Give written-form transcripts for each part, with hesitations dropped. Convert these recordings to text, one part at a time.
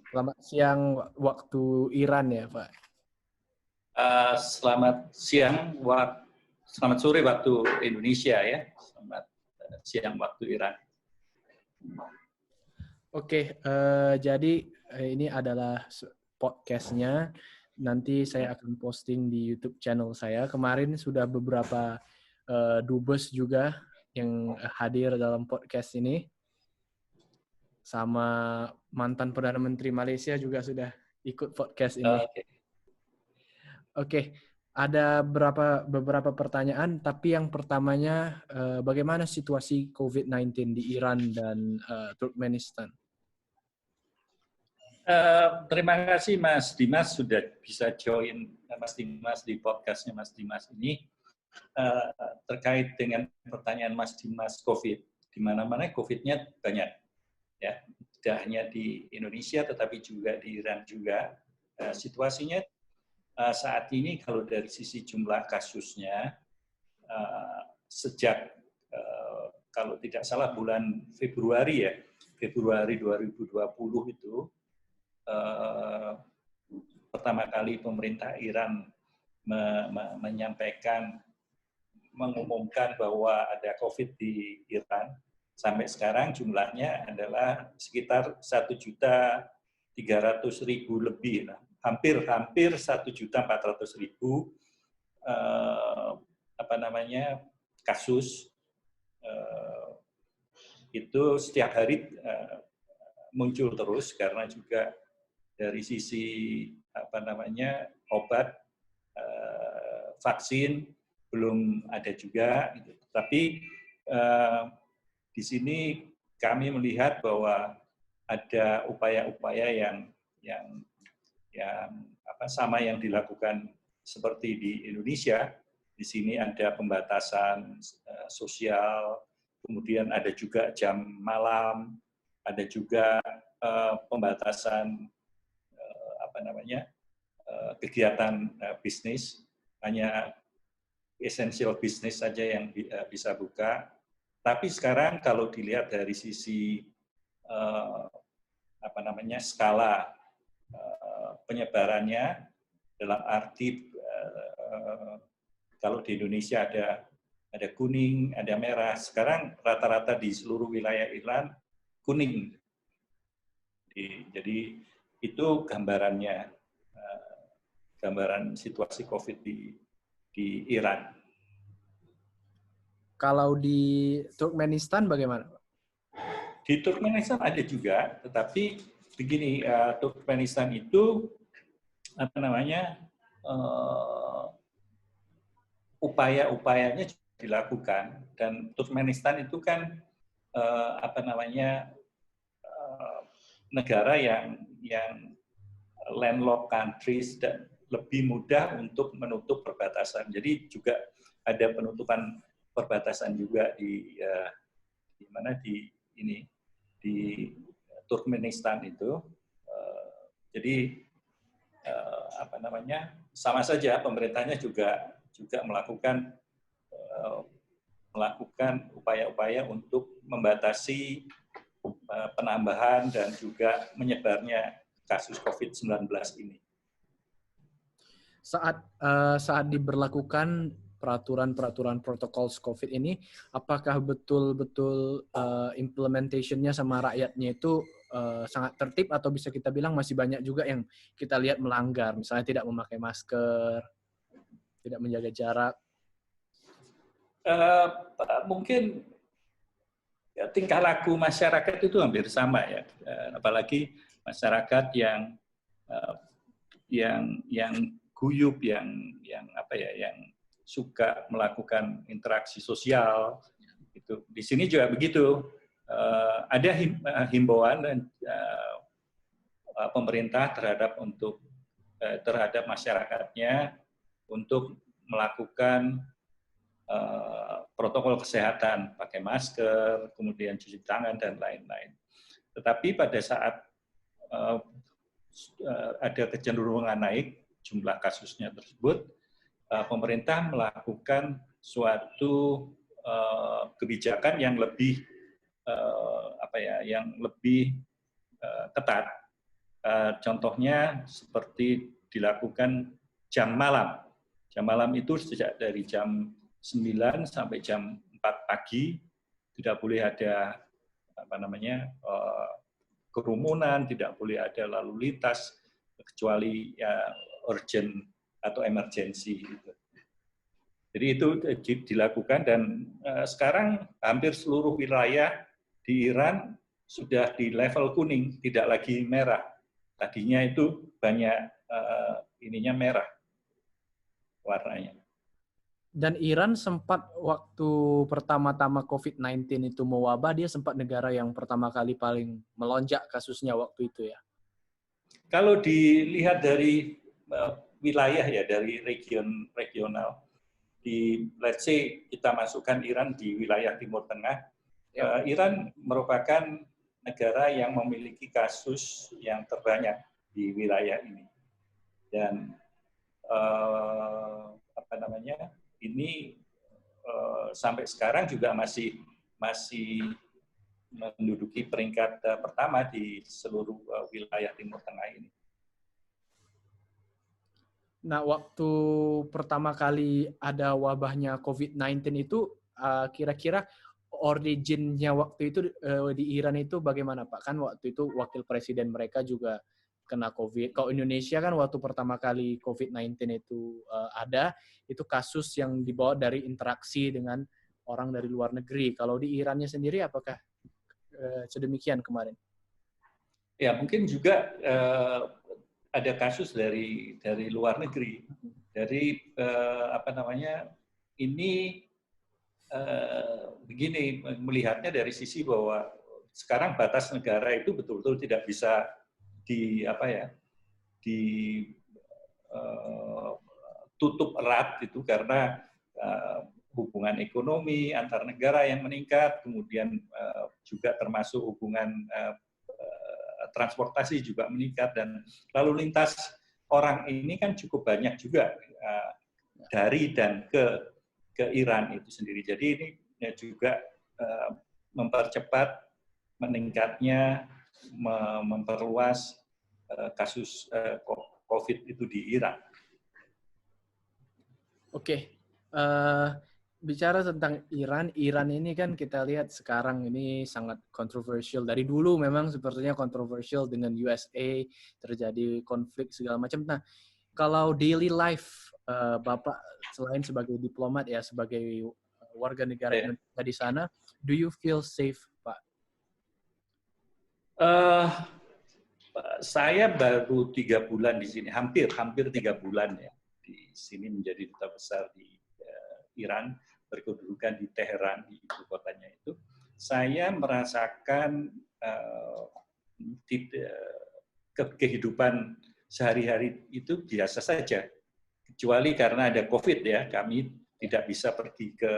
Selamat siang waktu Iran ya, Pak. Selamat siang, selamat sore waktu Indonesia ya. Selamat siang waktu Iran. Oke, jadi ini adalah podcastnya. Nanti saya akan posting di YouTube channel saya. Kemarin sudah beberapa dubes juga yang hadir dalam podcast ini. Sama mantan Perdana Menteri Malaysia juga sudah ikut podcast ini. Oke, ada beberapa pertanyaan, tapi yang pertamanya, bagaimana situasi COVID-19 di Iran dan Turkmenistan? Terima kasih Mas Dimas sudah bisa join Mas Dimas di podcastnya Mas Dimas ini. Terkait dengan pertanyaan Mas Dimas COVID, di mana-mana COVID-nya banyak. Ya, tidak hanya di Indonesia, tetapi juga di Iran juga. Situasinya saat ini kalau dari sisi jumlah kasusnya, sejak kalau tidak salah bulan Februari 2020 itu, pertama kali pemerintah Iran mengumumkan bahwa ada COVID di Iran. Sampai sekarang jumlahnya adalah sekitar 1.300.000 lebih, hampir 1.400.000 kasus. Itu setiap hari muncul terus karena juga dari sisi obat, vaksin belum ada juga. Tapi di sini kami melihat bahwa ada upaya-upaya yang sama yang dilakukan seperti di Indonesia. Di sini ada pembatasan sosial, kemudian ada juga jam malam, ada juga pembatasan kegiatan bisnis, hanya essential bisnis saja yang bisa buka. Tapi sekarang kalau dilihat dari sisi skala penyebarannya, dalam arti kalau di Indonesia ada kuning, ada merah. Sekarang rata-rata di seluruh wilayah Iran kuning. Jadi itu gambarannya, gambaran situasi COVID di Iran. Kalau di Turkmenistan bagaimana? Di Turkmenistan ada juga, tetapi begini, Turkmenistan itu upaya-upayanya dilakukan, dan Turkmenistan itu kan negara yang landlocked countries dan lebih mudah untuk menutup perbatasan. Jadi juga ada penutupan perbatasan juga di Turkmenistan itu. Jadi sama saja pemerintahnya juga melakukan upaya-upaya untuk membatasi penambahan dan juga menyebarnya kasus COVID-19 ini. Saat diberlakukan peraturan protokol COVID ini, apakah betul-betul implementation-nya sama rakyatnya itu sangat tertib, atau bisa kita bilang masih banyak juga yang kita lihat melanggar, misalnya tidak memakai masker, tidak menjaga jarak? Mungkin tingkah laku masyarakat itu hampir sama ya, apalagi masyarakat yang guyup, yang suka melakukan interaksi sosial. Itu di sini juga begitu. Ada himbauan dan pemerintah terhadap masyarakatnya untuk melakukan protokol kesehatan, pakai masker, kemudian cuci tangan dan lain-lain. Tetapi pada saat ada kecenderungan naik jumlah kasusnya tersebut, pemerintah melakukan suatu kebijakan yang lebih ketat. Contohnya seperti dilakukan jam malam. Jam malam itu sejak dari jam 9 sampai jam 4 pagi tidak boleh ada kerumunan, tidak boleh ada lalu lintas kecuali ya urgent atau emergency. Jadi itu dilakukan dan sekarang hampir seluruh wilayah di Iran sudah di level kuning, tidak lagi merah. Tadinya itu banyak ininya merah warnanya. Dan Iran sempat waktu pertama-tama COVID-19 itu mewabah, dia sempat negara yang pertama kali paling melonjak kasusnya waktu itu ya. Kalau dilihat dari wilayah ya, dari regional, let's say kita masukkan Iran di wilayah Timur Tengah, Iran merupakan negara yang memiliki kasus yang terbanyak di wilayah ini. Dan ini sampai sekarang juga masih menduduki peringkat pertama di seluruh wilayah Timur Tengah ini. Nah, waktu pertama kali ada wabahnya COVID-19 itu, kira-kira originnya waktu itu di Iran itu bagaimana, Pak? Kan waktu itu wakil presiden mereka juga kena COVID. Kalau Indonesia kan waktu pertama kali COVID-19 itu ada, itu kasus yang dibawa dari interaksi dengan orang dari luar negeri. Kalau di Irannya sendiri, apakah sedemikian kemarin? Ya, mungkin juga ada kasus dari luar negeri. Dari ini begini, melihatnya dari sisi bahwa sekarang batas negara itu betul-betul tidak bisa ditutup erat itu karena hubungan ekonomi antar negara yang meningkat, kemudian juga termasuk hubungan transportasi juga meningkat, dan lalu lintas orang ini kan cukup banyak juga dari dan ke Iran itu sendiri. Jadi ini juga mempercepat meningkatnya, memperluas kasus COVID itu di Iran. Oke. Bicara tentang Iran ini kan kita lihat sekarang ini sangat kontroversial. Dari dulu memang sepertinya kontroversial dengan USA, terjadi konflik segala macam. Nah, kalau daily life Bapak selain sebagai diplomat ya, sebagai warga negara Indonesia di sana, do you feel safe, Pak? Saya baru 3 bulan di sini, hampir 3 bulan ya di sini menjadi duta besar di Iran, berkedudukan di Teheran, di ibu kotanya itu. Saya merasakan kehidupan sehari-hari itu biasa saja, kecuali karena ada COVID ya, kami tidak bisa pergi ke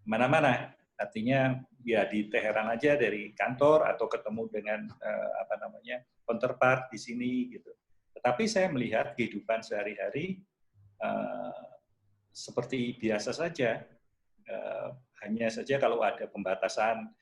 mana-mana. Artinya ya di Teheran aja dari kantor atau ketemu dengan counterpart di sini gitu. Tetapi saya melihat kehidupan sehari-hari seperti biasa saja. Hanya saja kalau ada pembatasan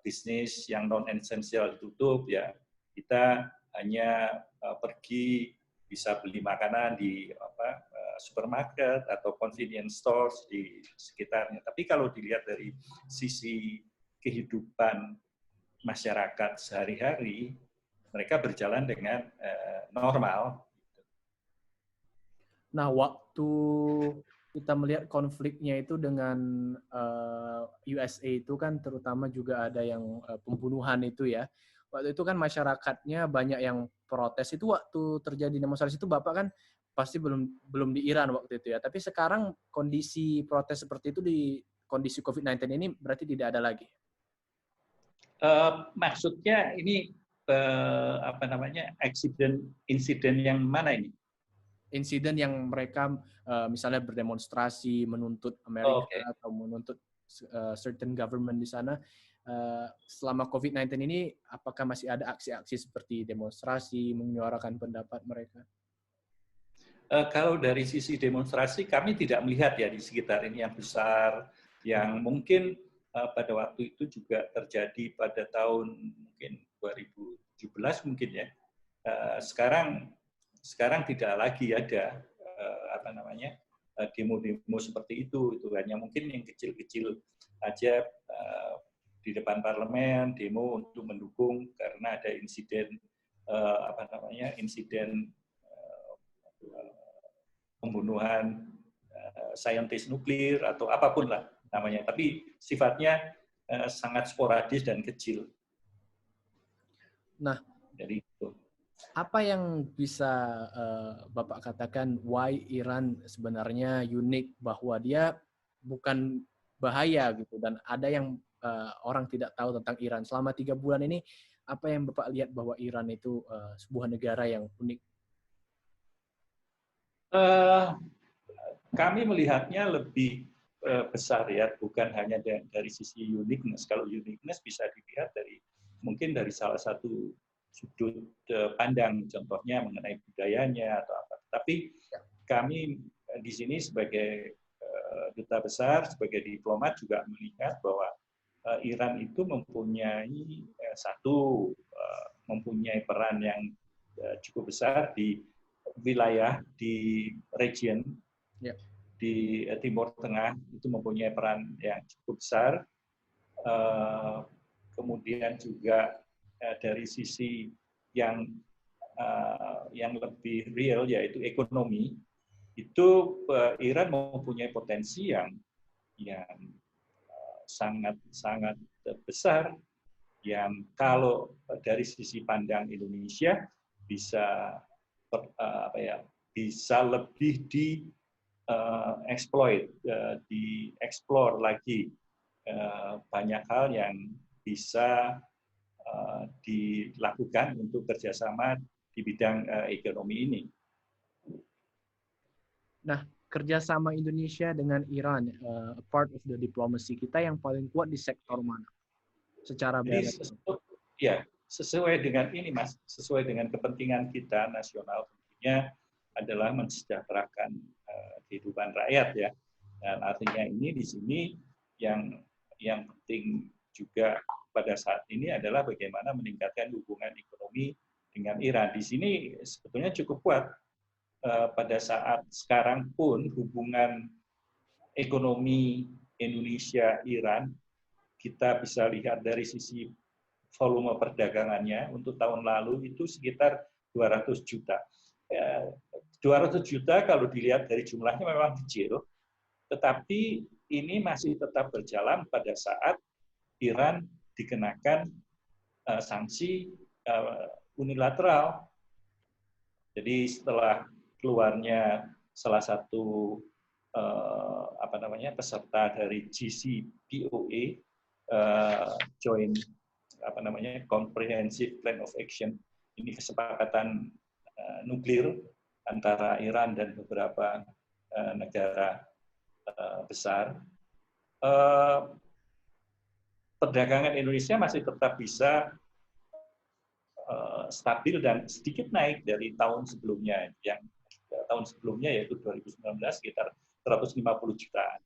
bisnis yang non-esensial ditutup, ya kita hanya pergi bisa beli makanan di supermarket atau convenience stores di sekitarnya. Tapi kalau dilihat dari sisi kehidupan masyarakat sehari-hari, mereka berjalan dengan normal. Nah, waktu kita melihat konfliknya itu dengan USA itu kan terutama juga ada yang pembunuhan itu ya. Waktu itu kan masyarakatnya banyak yang protes. Itu waktu terjadi demonstrasi itu Bapak kan pasti belum di Iran waktu itu ya. Tapi sekarang kondisi protes seperti itu di kondisi COVID-19 ini berarti tidak ada lagi. Maksudnya ini insiden yang mana ini? Insiden yang mereka misalnya berdemonstrasi menuntut Amerika atau menuntut certain government di sana, selama COVID-19 ini apakah masih ada aksi-aksi seperti demonstrasi, menyuarakan pendapat mereka? Kalau dari sisi demonstrasi, kami tidak melihat ya di sekitar ini yang besar, yang mungkin pada waktu itu juga terjadi pada tahun mungkin 2017 mungkin ya. sekarang tidak lagi ada demo-demo seperti itu hanya mungkin yang kecil-kecil aja di depan parlemen demo untuk mendukung karena ada insiden pembunuhan saintis nuklir atau apapun lah namanya, tapi sifatnya sangat sporadis dan kecil. Nah, jadi itu. Apa yang bisa Bapak katakan why Iran sebenarnya unik, bahwa dia bukan bahaya gitu, dan ada yang orang tidak tahu tentang Iran selama 3 bulan ini? Apa yang Bapak lihat bahwa Iran itu sebuah negara yang unik? Kami melihatnya lebih besar ya, bukan hanya dari sisi uniqueness. Kalau uniqueness bisa dilihat mungkin dari salah satu sudut pandang, contohnya mengenai budayanya atau apa. Tapi kami di sini sebagai duta besar, sebagai diplomat juga melihat bahwa Iran itu mempunyai peran yang cukup besar di wilayah, di region, di Timur Tengah itu mempunyai peran yang cukup besar. Kemudian juga dari sisi yang lebih real, yaitu ekonomi, itu Iran mempunyai potensi yang sangat besar, yang kalau dari sisi pandang Indonesia bisa lebih dieksplor lagi, banyak hal yang bisa dilakukan untuk kerjasama di bidang ekonomi ini. Nah, kerjasama Indonesia dengan Iran, part of the diplomacy kita yang paling kuat di sektor mana? Secara sesuai dengan ini, Mas, sesuai dengan kepentingan kita nasional tentunya adalah mensejahterakan kehidupan rakyat ya. Dan artinya ini di sini yang penting juga pada saat ini adalah bagaimana meningkatkan hubungan ekonomi dengan Iran. Di sini sebetulnya cukup kuat. Pada saat sekarang pun hubungan ekonomi Indonesia-Iran, kita bisa lihat dari sisi volume perdagangannya untuk tahun lalu itu sekitar 200 juta. 200 juta kalau dilihat dari jumlahnya memang kecil, tetapi ini masih tetap berjalan pada saat Iran dikenakan sanksi unilateral. Jadi setelah keluarnya salah satu peserta dari JCPOA, Joint Comprehensive Plan of Action, ini kesepakatan nuklir antara Iran dan beberapa negara besar. Perdagangan Indonesia masih tetap bisa stabil dan sedikit naik dari tahun sebelumnya, yaitu 2019 sekitar 150 jutaan.